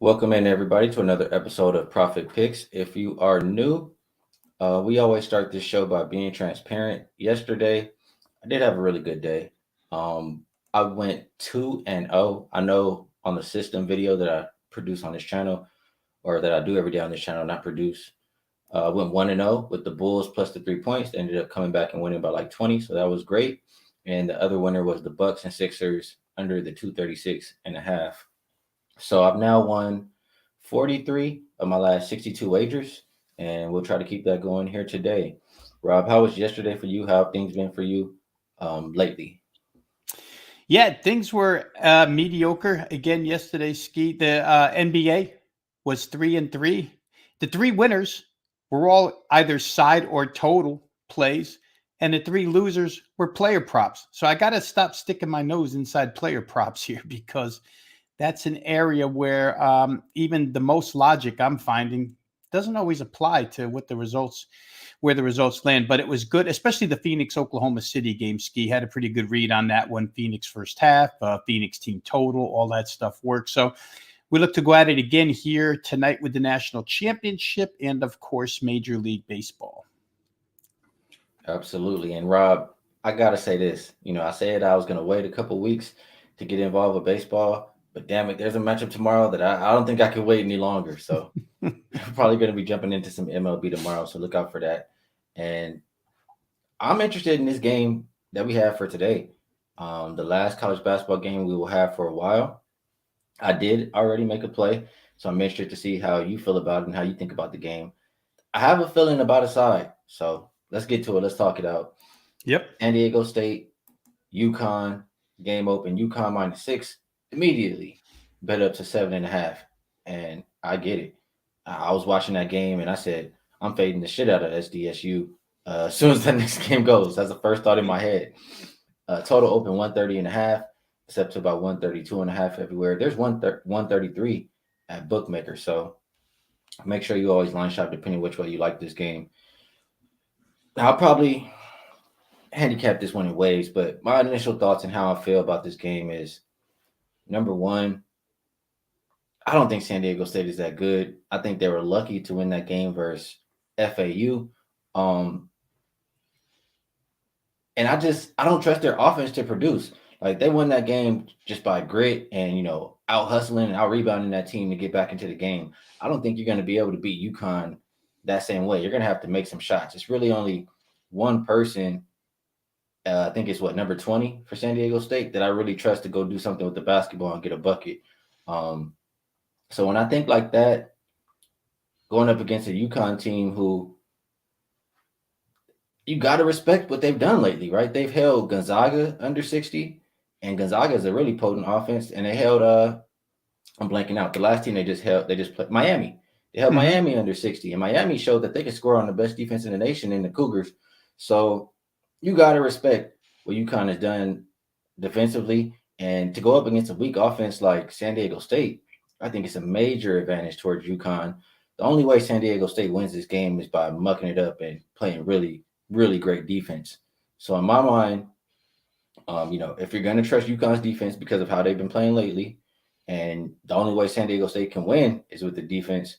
Welcome in, everybody, to another episode of Profit Picks. If you are new, we always start this show by being transparent. Yesterday, I did have a really good day. I went 2-0. I know on the system video that I produce on this channel, or that I do every day on this channel, not produce, went 1-0 with the Bulls plus the 3 points. They ended up coming back and winning by like 20, so that was great. And the other winner was the Bucks and Sixers under the 236.5. So I've now won 43 of my last 62 wagers, and we'll try to keep that going here today. Rob, how was yesterday for you? How have things been for you lately? Yeah, things were mediocre again yesterday. Skee, the NBA was 3-3. The three winners were all either side or total plays, and the three losers were player props. So I got to stop sticking my nose inside player props here because that's an area where even the most logic I'm finding doesn't always apply to where the results land. But it was good, especially the Phoenix Oklahoma City game. Skee had a pretty good read on that one. Phoenix first half, Phoenix team total, all that stuff worked. So we look to go at it again here tonight with the national championship and, of course, Major League Baseball. Absolutely. And Rob, I gotta say this. I said I was gonna wait a couple weeks to get involved with baseball. But damn it, there's a matchup tomorrow that I don't think I can wait any longer. So I'm probably going to be jumping into some MLB tomorrow. So look out for that. And I'm interested in this game that we have for today. The last college basketball game we will have for a while. I did already make a play. So I'm interested to see how you feel about it and how you think about the game. I have a feeling about a side. So let's get to it. Let's talk it out. Yep. San Diego State, UConn, game open. UConn -6. Immediately bet up to 7.5, and I get it. I was watching that game and I said, I'm fading the shit out of SDSU as soon as the next game goes. That's the first thought in my head. Total open 130.5, it's up to about 132.5 everywhere. There's 133 at bookmaker, so make sure you always line shop depending which way you like this game. I'll probably handicap this one in waves, but my initial thoughts and how I feel about this game is, number one, I don't think San Diego State is that good. I think they were lucky to win that game versus FAU. And I don't trust their offense to produce. Like, they won that game just by grit and, out hustling and out rebounding that team to get back into the game. I don't think you're going to be able to beat UConn that same way. You're going to have to make some shots. It's really only one person. I think it's number 20 for San Diego State that I really trust to go do something with the basketball and get a bucket. So when I think like that, going up against a UConn team who you got to respect what they've done lately, right? They've held Gonzaga under 60, and Gonzaga is a really potent offense. And they held, I'm blanking out. The last team they just played Miami. They held Miami under 60, and Miami showed that they could score on the best defense in the nation in the Cougars. So you got to respect what UConn has done defensively, and to go up against a weak offense like San Diego State, I think it's a major advantage towards UConn. The only way San Diego State wins this game is by mucking it up and playing really, really great defense. So in my mind, if you're going to trust UConn's defense because of how they've been playing lately, and the only way San Diego State can win is with the defense,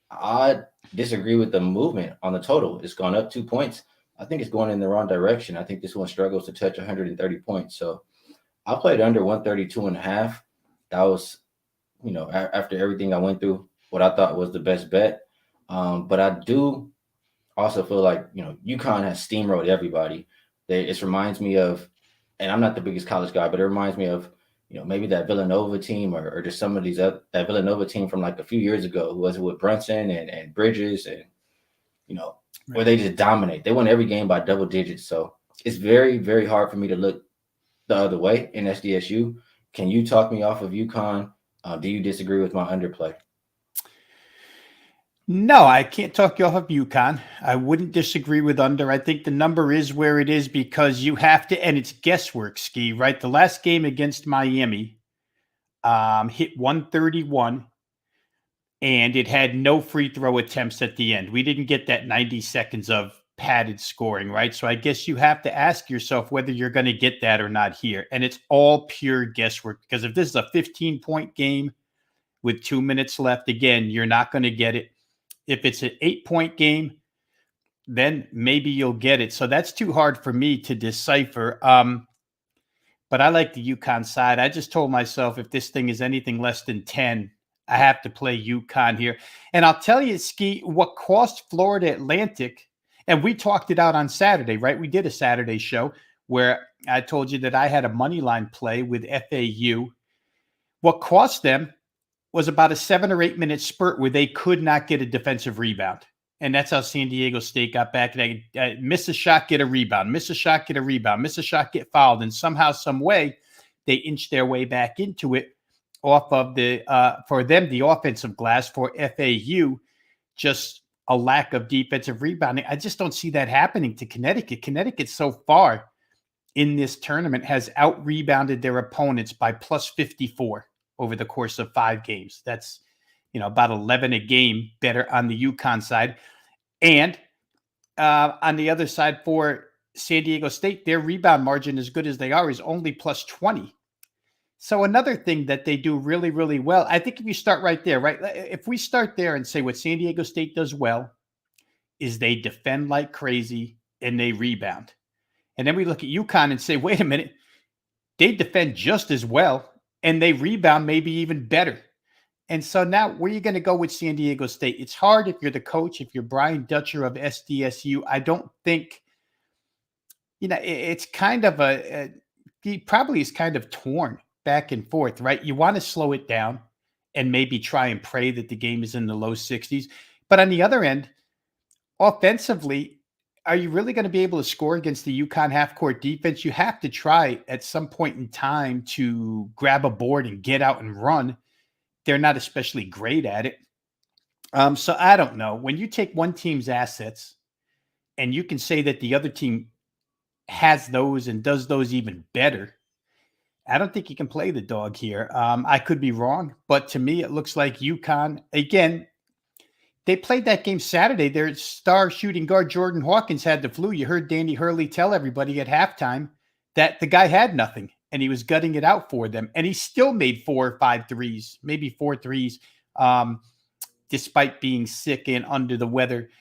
I disagree with the movement on the total. It's gone up 2 points. I think it's going in the wrong direction. I think this one struggles to touch 130 points. So I played under 132.5. That was, after everything I went through, what I thought was the best bet. But I do also feel like, UConn has steamrolled everybody. It reminds me of, and I'm not the biggest college guy, but it reminds me of, maybe that Villanova team or just some of these that Villanova team from like a few years ago, who was it with Brunson and Bridges and, where they just dominate. They won every game by double digits. So it's very, very hard for me to look the other way in SDSU. Can you talk me off of UConn? Do you disagree with my underplay? No, I can't talk you off of UConn. I wouldn't disagree with under. I think the number is where it is because you have to, and it's guesswork, Skee, right? The last game against Miami hit 131. And it had no free throw attempts at the end. We didn't get that 90 seconds of padded scoring, right? So I guess you have to ask yourself whether you're going to get that or not here. And it's all pure guesswork because if this is a 15-point game, with 2 minutes left, again, you're not going to get it. If it's an 8-point game, then maybe you'll get it. So that's too hard for me to decipher. But I like the UConn side. I just told myself if this thing is anything less than 10, I have to play UConn here. And I'll tell you, Skee, what cost Florida Atlantic, and we talked it out on Saturday, right? We did a Saturday show where I told you that I had a money line play with FAU. What cost them was about a 7 or 8 minute spurt where they could not get a defensive rebound. And that's how San Diego State got back. They miss a shot, get a rebound, miss a shot, get a rebound, miss a shot, get fouled. And somehow, some way, they inched their way back into it off of the, for them, the offensive glass. For FAU, just a lack of defensive rebounding. I just don't see that happening to Connecticut. Connecticut so far in this tournament has out-rebounded their opponents by plus 54 over the course of 5 games. That's, about 11 a game better on the UConn side. And on the other side for San Diego State, their rebound margin, as good as they are, is only plus 20. So another thing that they do really, really well, I think if you start right there, right? If we start there and say what San Diego State does well is they defend like crazy and they rebound. And then we look at UConn and say, wait a minute, they defend just as well and they rebound maybe even better. And so now where are you going to go with San Diego State? It's hard if you're the coach, if you're Brian Dutcher of SDSU. I don't think, it's kind of he probably is kind of torn back and forth, right? You want to slow it down and maybe try and pray that the game is in the low 60s. But on the other end, offensively, are you really going to be able to score against the UConn half-court defense? You have to try at some point in time to grab a board and get out and run. They're not especially great at it. So I don't know. When you take one team's assets and you can say that the other team has those and does those even better, I don't think you can play the dog here. I could be wrong, but to me, it looks like UConn, again, they played that game Saturday. Their star shooting guard, Jordan Hawkins, had the flu. You heard Danny Hurley tell everybody at halftime that the guy had nothing and he was gutting it out for them. And he still made 4 or 5 threes, maybe 4 threes, despite being sick and under the weather.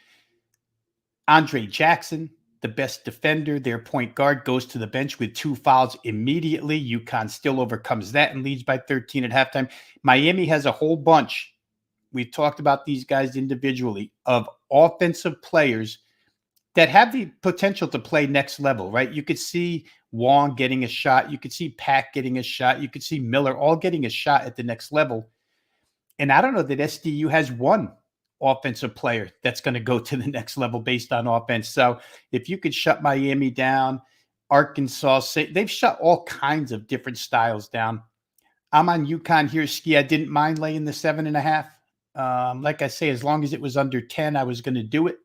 Andre Jackson, the best defender, their point guard, goes to the bench with 2 fouls immediately. UConn still overcomes that and leads by 13 at halftime. Miami has a whole bunch. We've talked about these guys individually of offensive players that have the potential to play next level, right? You could see Wong getting a shot. You could see Pack getting a shot. You could see Miller all getting a shot at the next level. And I don't know that SDU has one offensive player that's going to go to the next level based on offense. So if you could shut Miami down, Arkansas, they've shut all kinds of different styles down. I'm on UConn here, Skee. I didn't mind laying the 7.5. Like I say, as long as it was under 10, I was going to do it.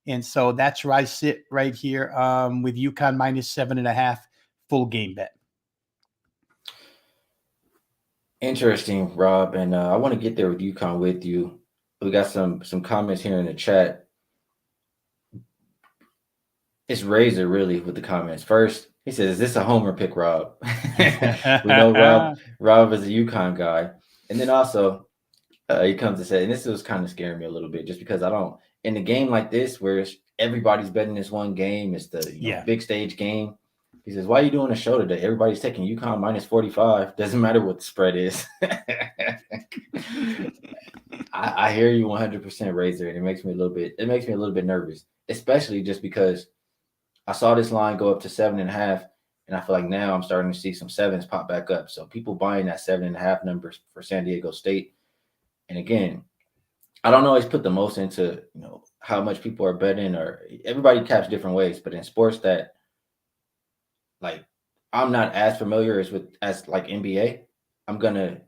And so that's where I sit right here with UConn minus 7.5 full game bet. Interesting, Rob. And I want to get there with UConn with you. We got some comments here in the chat. It's Razor really with the comments. First, he says, "Is this a homer pick, Rob?" We know Rob is a UConn guy. And then also he comes to say, and this was kind of scaring me a little bit just because I don't, in a game like this where everybody's betting this one game, it's the big stage game. He says, "Why are you doing a show today? Everybody's taking UConn minus 45. Doesn't matter what the spread is." I hear you 100%, Razor, and it makes me a little bit nervous, especially just because I saw this line go up to 7.5, and I feel like now I'm starting to see some 7s pop back up. So people buying that 7.5 numbers for San Diego State. And again, I don't always put the most into how much people are betting, or everybody caps different ways. But in sports that like I'm not as familiar as like NBA, I'm gonna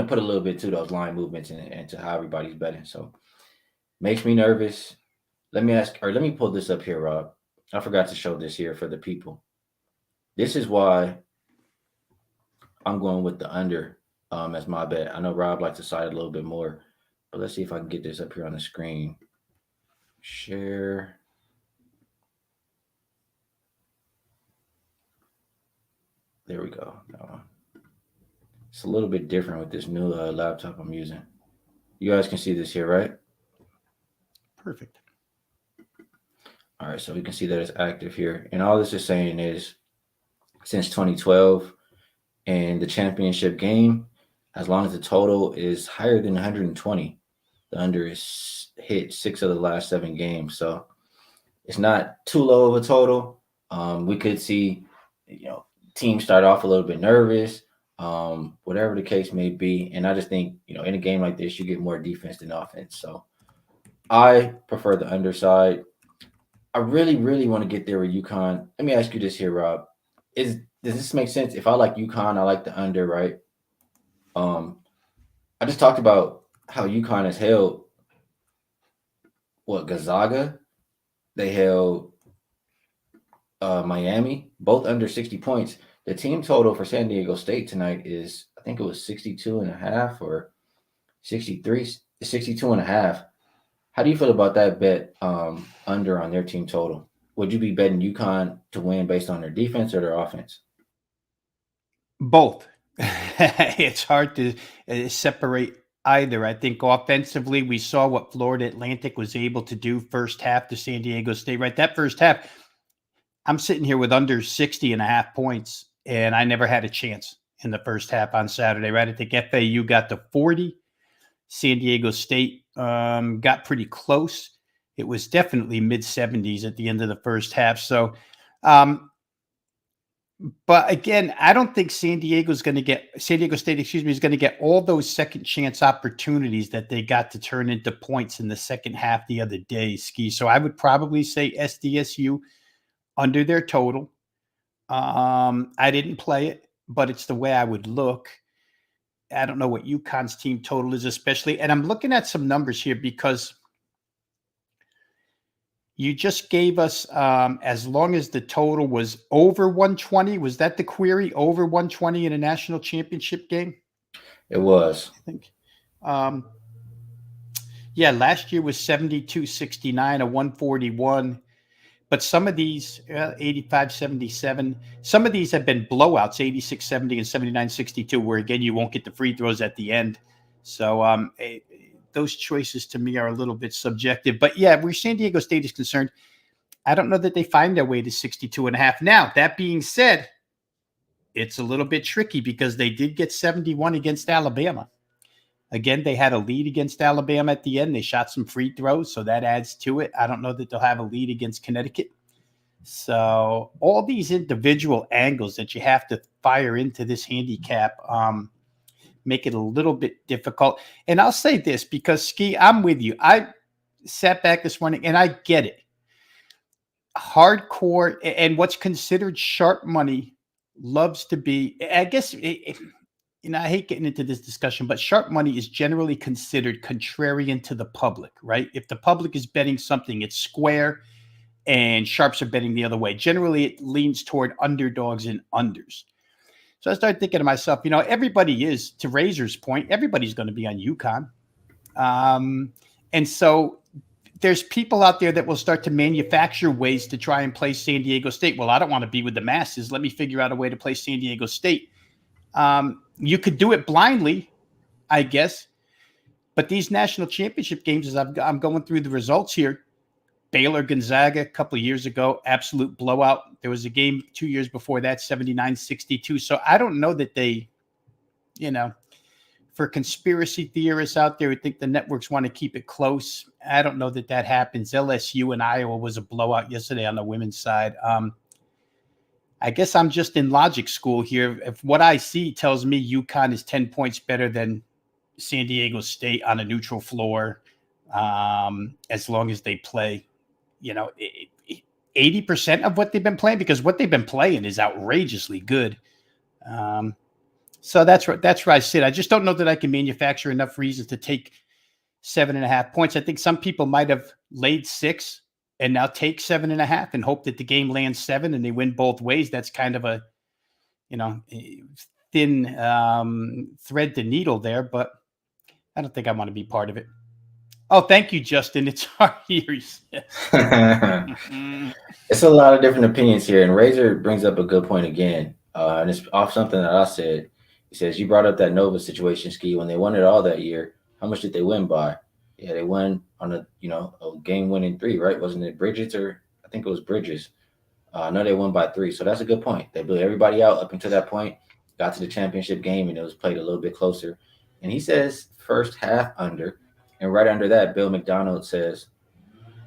put a little bit to those line movements and to how everybody's betting. So makes me nervous. Let me pull this up here, Rob. I forgot to show this here for the people. This is why I'm going with the under as my bet. I know Rob likes to side a little bit more, but let's see if I can get this up here on the screen. Share. There we go. It's a little bit different with this new laptop I'm using. You guys can see this here, right? Perfect. All right, so we can see that it's active here. And all this is saying is since 2012 and the championship game, as long as the total is higher than 120, the under is hit 6 of the last 7 games. So it's not too low of a total. We could see, teams start off a little bit nervous, whatever the case may be. And I just think, in a game like this, you get more defense than offense. So I prefer the underside. I really, really want to get there with UConn. Let me ask you this here, Rob. Does this make sense? If I like UConn, I like the under, right? I just talked about how UConn has held Gonzaga. They held Miami, both under 60 points. The team total for San Diego State tonight is, I think it was 62 and a half or 63, 62 and a half. How do you feel about that bet under on their team total? Would you be betting UConn to win based on their defense or their offense? Both. It's hard to separate either. I think offensively, we saw what Florida Atlantic was able to do first half to San Diego State, right? That first half, I'm sitting here with under 60 and a half points, and I never had a chance in the first half on Saturday, right? I think FAU got to 40. San Diego State got pretty close. It was definitely mid-70s at the end of the first half. So, but again, I don't think San Diego State, is going to get all those second chance opportunities that they got to turn into points in the second half the other day, Skee. So I would probably say SDSU under their total. I didn't play it, but it's the way I would look. I don't know what UConn's team total is, especially. And I'm looking at some numbers here because you just gave us, as long as the total was over 120, was that the query? Over 120 in a national championship game? It was. I think. Yeah, last year was 72-69, a 141. But some of these, 85-77, some of these have been blowouts, 86-70 and 79-62, where, again, you won't get the free throws at the end. So those choices to me are a little bit subjective. But, yeah, where San Diego State is concerned, I don't know that they find their way to 62.5. Now, that being said, it's a little bit tricky because they did get 71 against Alabama. Again, they had a lead against Alabama at the end. They shot some free throws, so that adds to it. I don't know that they'll have a lead against Connecticut. So all these individual angles that you have to fire into this handicap make it a little bit difficult. And I'll say this because, Skee, I'm with you. I sat back this morning, and I get it. Hardcore and what's considered sharp money loves to be, I guess, I hate getting into this discussion, but sharp money is generally considered contrarian to the public, right? If the public is betting something, it's square, and sharps are betting the other way. Generally, it leans toward underdogs and unders. So I started thinking to myself, everybody is, to Razor's point, everybody's going to be on UConn. And so there's people out there that will start to manufacture ways to try and play San Diego State. Well, I don't want to be with the masses. Let me figure out a way to play San Diego State. You could do it blindly, I guess. But these national championship games, as I'm going through the results here, Baylor Gonzaga a couple of years ago, absolute blowout. There was a game 2 years before that, 79-62. So I don't know that they, for conspiracy theorists out there who think the networks want to keep it close, I don't know that happens. LSU and Iowa was a blowout yesterday on the women's side. I guess I'm just in logic school here. If what I see tells me UConn is 10 points better than San Diego State on a neutral floor, as long as they play, 80% of what they've been playing, because what they've been playing is outrageously good. So that's where I sit. I just don't know that I can manufacture enough reasons to take 7.5 points. I think some people might have laid 6 and now take 7.5 and hope that the game lands 7 and they win both ways. That's kind of a, thin thread to needle there, but I don't think I want to be part of it. Oh, thank you, Justin. It's our years. It's a lot of different opinions here, and Razor brings up a good point again, and it's off something that I said. He says, you brought up that Nova situation, Skee, when they won it all that year. How much did they win by? Yeah, they won on a game winning three, right? Wasn't it Bridges or I think it was Bridges? No, they won by three. So that's a good point. They blew everybody out up until that point, got to the championship game, and it was played a little bit closer. And he says first half under. And right under that, Bill McDonald says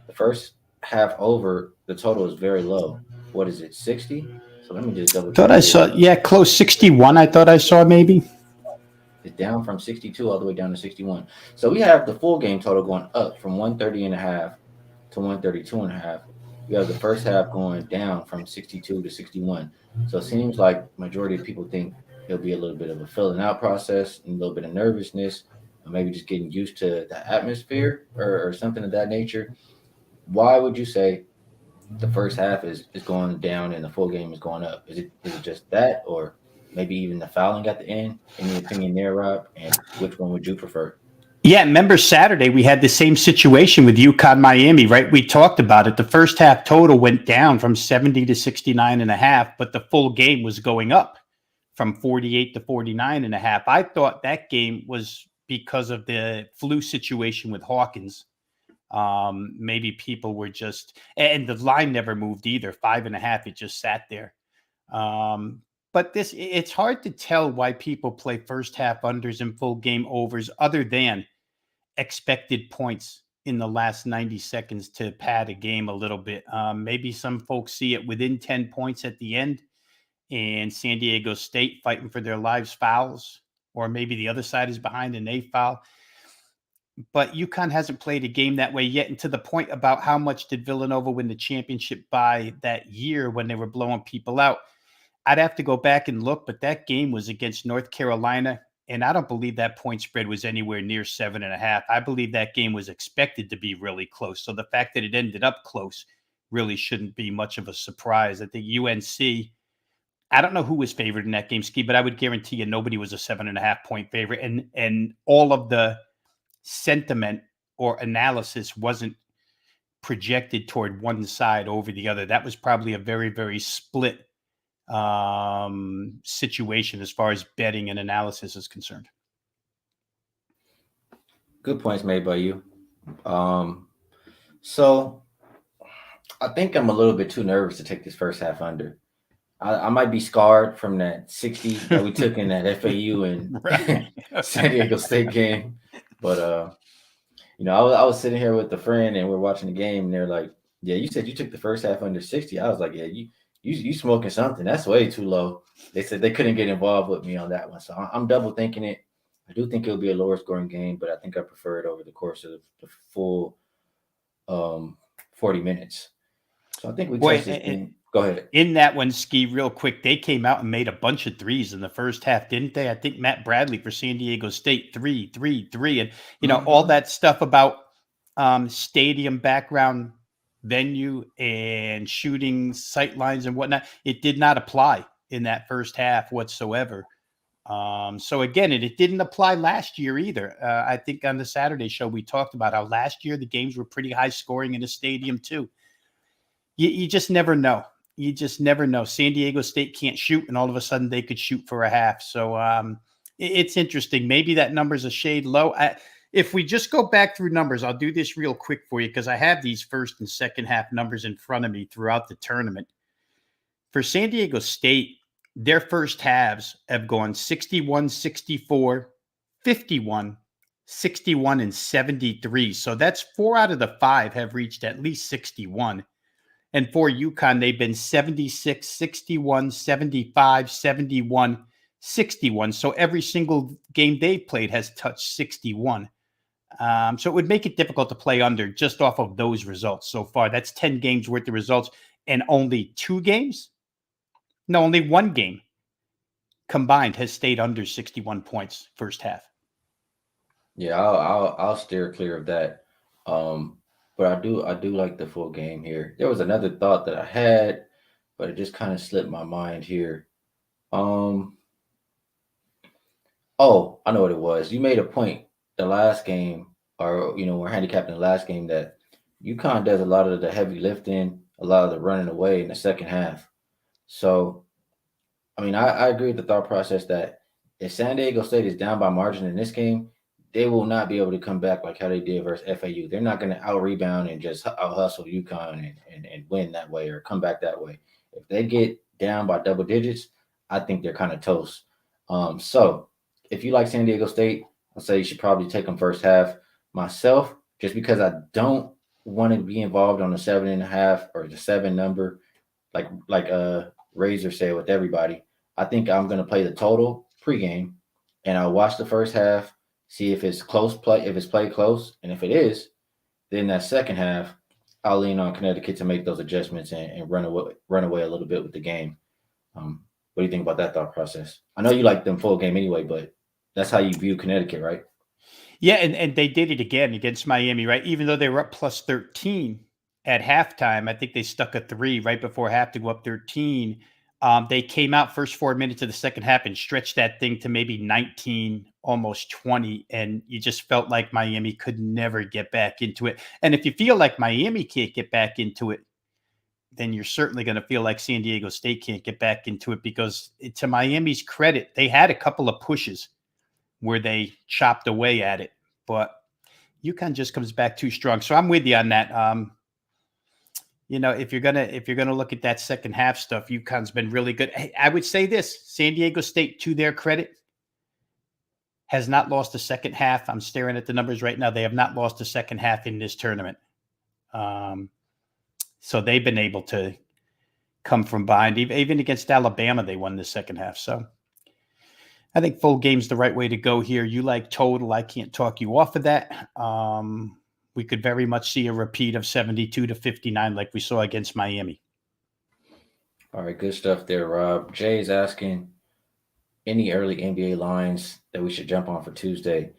the first half over, the total is very low. What is it, 60? So let me just double Thought check I here. saw, yeah, close 61. I thought I saw maybe. It's down from 62 all the way down to 61. So we have the full game total going up from 130 and a half to 132 and a half. You have the first half going down from 62 to 61. So it seems like majority of people think it'll be a little bit of a filling out process and a little bit of nervousness, or maybe just getting used to the atmosphere or something of that nature. Why would you say the first half is going down and the full game is going up? Is it just that, or maybe even the fouling at the end? Any opinion there, Rob? And which one would you prefer? Yeah, remember Saturday we had the same situation with UConn Miami, right? We talked about it. The first half total went down from 70 to 69 and a half, but the full game was going up from 48 to 49 and a half. I thought that game was because of the flu situation with Hawkins. Maybe people were just, and the line never moved either. 5.5, it just sat there. But it's hard to tell why people play first half unders and full game overs other than expected points in the last 90 seconds to pad a game a little bit. Maybe some folks see it within 10 points at the end and San Diego State fighting for their lives fouls, or maybe the other side is behind and they foul. But UConn hasn't played a game that way yet. And to the point about how much did Villanova win the championship by that year when they were blowing people out, I'd have to go back and look, but that game was against North Carolina, and I don't believe that point spread was anywhere near 7.5. I believe that game was expected to be really close. So the fact that it ended up close really shouldn't be much of a surprise. I think UNC, I don't know who was favored in that game, Skee, but I would guarantee you nobody was a 7.5 point favorite. And all of the sentiment or analysis wasn't projected toward one side over the other. That was probably a very, very split situation as far as betting and analysis is concerned. Good points made by you. So I think I'm a little bit too nervous to take this first half under. I might be scarred from that 60 that we took in that FAU and San Diego State game. But I was sitting here with a friend and we're watching the game and they're like, yeah, you said you took the first half under 60. I was like, yeah, you smoking something. That's way too low. They said they couldn't get involved with me on that one. So I'm double thinking it. I do think it'll be a lower scoring game, but I think I prefer it over the course of the full 40 minutes. So I think we touched this thing. Go ahead. In that one, Skee, real quick, they came out and made a bunch of threes in the first half, didn't they? I think Matt Bradley for San Diego State, 3. And, all that stuff about stadium background venue and shooting sight lines and whatnot, it did not apply in that first half whatsoever. So again, it didn't apply last year either. I think on the Saturday show, we talked about how last year the games were pretty high scoring in the stadium too. You just never know. You just never know. San Diego State can't shoot, and all of a sudden they could shoot for a half. So it's interesting. Maybe that number's a shade low. If we just go back through numbers, I'll do this real quick for you because I have these first and second half numbers in front of me throughout the tournament. For San Diego State, their first halves have gone 61, 64, 51, 61, and 73. So that's 4 out of the 5 have reached at least 61. And for UConn, they've been 76, 61, 75, 71, 61. So every single game they've played has touched 61. So it would make it difficult to play under just off of those results so far. That's 10 games worth of results and only 2 games. No, only 1 game combined has stayed under 61 points first half. Yeah, I'll steer clear of that. But I do like the full game here. There was another thought that I had, but it just kind of slipped my mind here. Oh, I know what it was. You made a point the last game, or we're handicapped in the last game that UConn does a lot of the heavy lifting, a lot of the running away in the second half. So, I mean, I agree with the thought process that if San Diego State is down by margin in this game, they will not be able to come back like how they did versus FAU. They're not going to out rebound and just out hustle UConn and win that way or come back that way. If they get down by double digits, I think they're kind of toast. So if you like San Diego State, I'll say you should probably take them first half. Myself, just because I don't want to be involved on the 7.5 or the 7 number, like Razor said with everybody. I think I'm going to play the total pregame, and I'll watch the first half, see if it's close play, if it's played close, and if it is, then that second half, I'll lean on Connecticut to make those adjustments and run away a little bit with the game. What do you think about that thought process? I know you like them full game anyway, but that's how you view Connecticut, right? Yeah, and they did it again against Miami, right? Even though they were up plus 13 at halftime, I think they stuck a 3 right before half to go up 13. They came out first 4 minutes of the second half and stretched that thing to maybe 19, almost 20. And you just felt like Miami could never get back into it. And if you feel like Miami can't get back into it, then you're certainly going to feel like San Diego State can't get back into it, because to Miami's credit, they had a couple of pushes where they chopped away at it, but UConn just comes back too strong. So I'm with you on that. If you're gonna look at that second half stuff, UConn's been really good. I would say this: San Diego State, to their credit, has not lost a second half. I'm staring at the numbers right now. They have not lost a second half in this tournament. So they've been able to come from behind. Even against Alabama, they won the second half. So I think full game's the right way to go here. You like total. I can't talk you off of that. We could very much see a repeat of 72-59 like we saw against Miami. All right, good stuff there, Rob. Jay's asking any early NBA lines that we should jump on for Tuesday.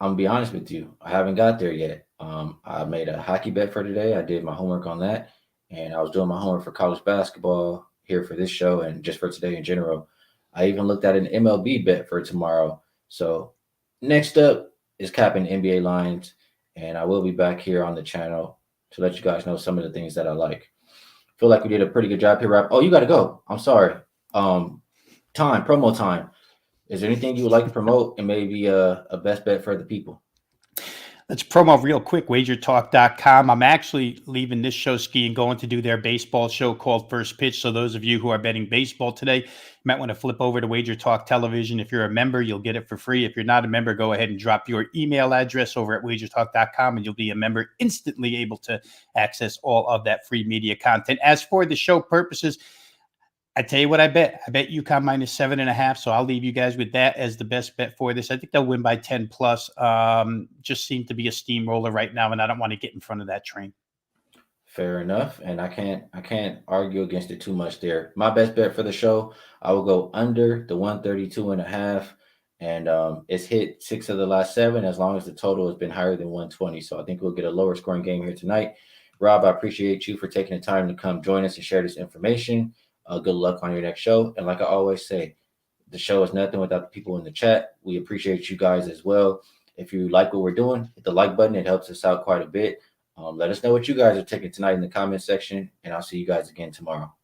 I'm going to be honest with you. I haven't got there yet. I made a hockey bet for today. I did my homework on that, and I was doing my homework for college basketball here for this show and just for today in general. I even looked at an MLB bet for tomorrow. So next up is capping NBA lines, and I will be back here on the channel to let you guys know some of the things that I like. Feel like we did a pretty good job here, Rob. Oh, you got to go. I'm sorry. Promo time. Is there anything you would like to promote and maybe a best bet for the people? Let's promo real quick, wagertalk.com. I'm actually leaving this show, Skee, and going to do their baseball show called First Pitch. So those of you who are betting baseball today, you might want to flip over to Wager Talk Television. If you're a member, you'll get it for free. If you're not a member, go ahead and drop your email address over at wagertalk.com, and you'll be a member, instantly able to access all of that free media content. As for the show purposes, I tell you what I bet. I bet UConn minus 7.5. So I'll leave you guys with that as the best bet for this. I think they'll win by 10 plus. Just seem to be a steamroller right now, and I don't want to get in front of that train. Fair enough. And I can't argue against it too much there. My best bet for the show, I will go under the 132.5. And it's hit 6 of the last 7 as long as the total has been higher than 120. So I think we'll get a lower scoring game here tonight. Rob, I appreciate you for taking the time to come join us and share this information. Good luck on your next show. And like I always say, the show is nothing without the people in the chat. We appreciate you guys as well. If you like what we're doing, hit the like button. It helps us out quite a bit. Let us know what you guys are taking tonight in the comment section, and I'll see you guys again tomorrow.